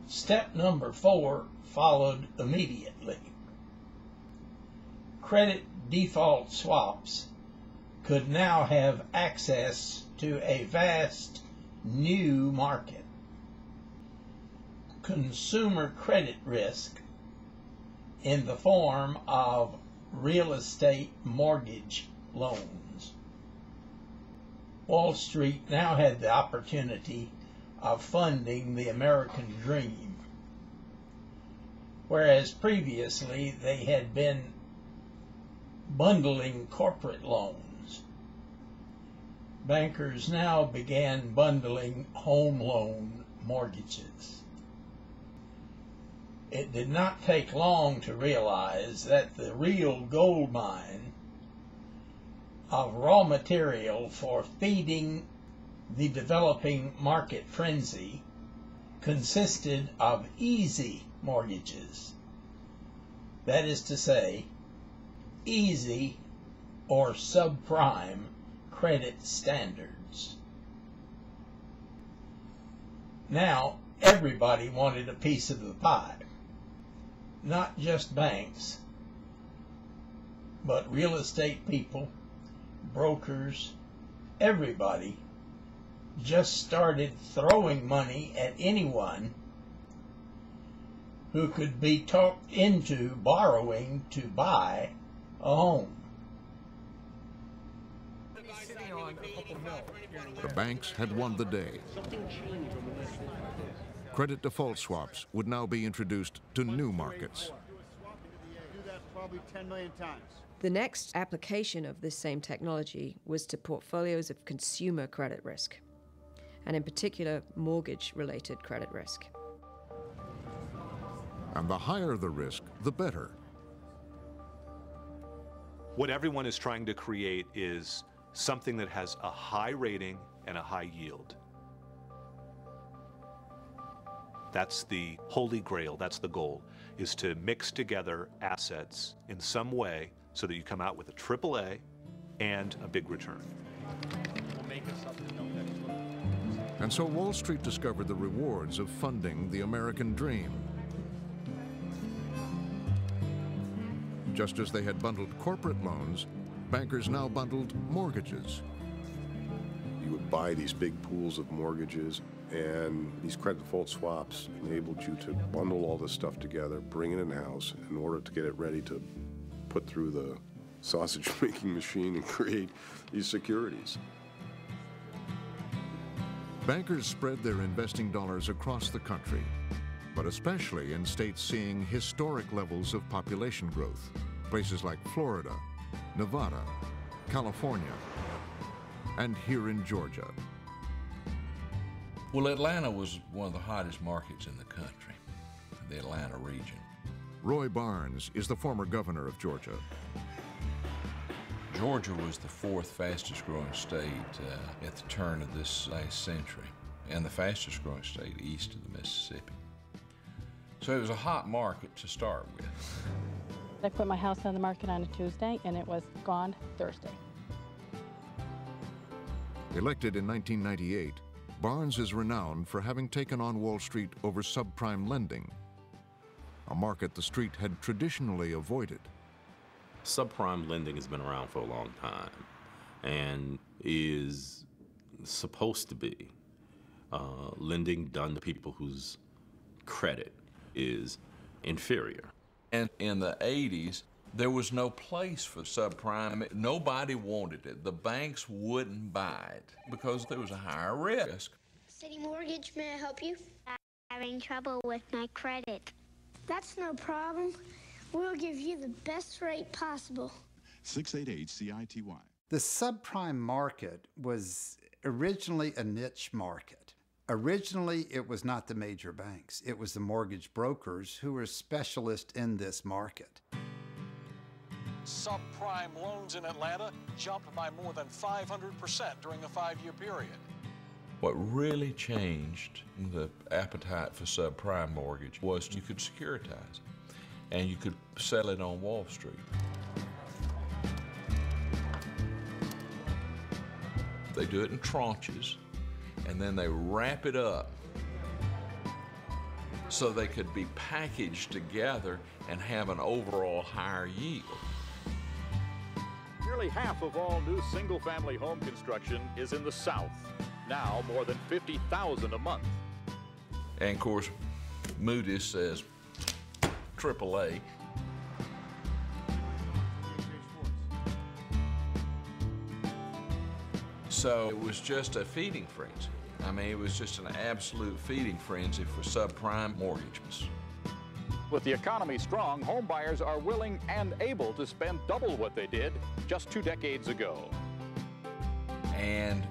Step number 4 followed immediately. Credit default swaps could now have access to a vast new market. Consumer credit risk in the form of real estate mortgage loans. Wall Street now had the opportunity of funding the American dream, whereas previously they had been bundling corporate loans. Bankers now began bundling home loan mortgages. It did not take long to realize that the real gold mine of raw material for feeding the developing market frenzy consisted of easy mortgages. That is to say, easy or subprime credit standards. Now, everybody wanted a piece of the pie. Not just banks, but real estate people, brokers, everybody just started throwing money at anyone who could be talked into borrowing to buy a home. The banks had won the day. Credit default swaps would now be introduced to new markets. The next application of this same technology was to portfolios of consumer credit risk, and in particular, mortgage-related credit risk. And the higher the risk, the better. What everyone is trying to create is something that has a high rating and a high yield. That's the holy grail, that's the goal, is to mix together assets in some way so that you come out with a AAA and a big return. And so Wall Street discovered the rewards of funding the American dream. Just as they had bundled corporate loans, bankers now bundled mortgages. You would buy these big pools of mortgages, and these credit default swaps enabled you to bundle all this stuff together, bring it in-house in order to get it ready to put through the sausage-making machine and create these securities. Bankers spread their investing dollars across the country, but especially in states seeing historic levels of population growth, places like Florida, Nevada, California, and here in Georgia. Well, Atlanta was one of the hottest markets in the country, the Atlanta region. Roy Barnes is the former governor of Georgia. Georgia was the 4th fastest growing state at the turn of this last century, and the fastest growing state east of the Mississippi. So it was a hot market to start with. I put my house on the market on a Tuesday, and it was gone Thursday. Elected in 1998, Barnes is renowned for having taken on Wall Street over subprime lending, a market the street had traditionally avoided. Subprime lending has been around for a long time and is supposed to be lending done to people whose credit is inferior. And in the 80s, there was no place for subprime. Nobody wanted it. The banks wouldn't buy it because there was a higher risk. City Mortgage, may I help you? I'm having trouble with my credit. That's no problem. We'll give you the best rate possible. 688-CITY. The subprime market was originally a niche market. Originally, it was not the major banks. It was the mortgage brokers who were specialists in this market. Subprime loans in Atlanta jumped by more than 500% during a 5-year period. What really changed the appetite for subprime mortgage was you could securitize it, and you could sell it on Wall Street. They do it in tranches, and then they wrap it up so they could be packaged together and have an overall higher yield. Nearly half of all new single-family home construction is in the South. Now more than 50,000 a month. And of course, Moody's says AAA. So it was just a feeding frenzy. I mean, it was just an absolute feeding frenzy for subprime mortgages. With the economy strong, home buyers are willing and able to spend double what they did just 2 decades ago. And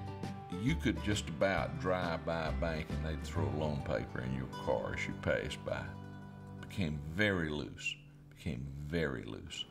you could just about drive by a bank and they'd throw loan paper in your car as you passed by. Became very loose, became very loose.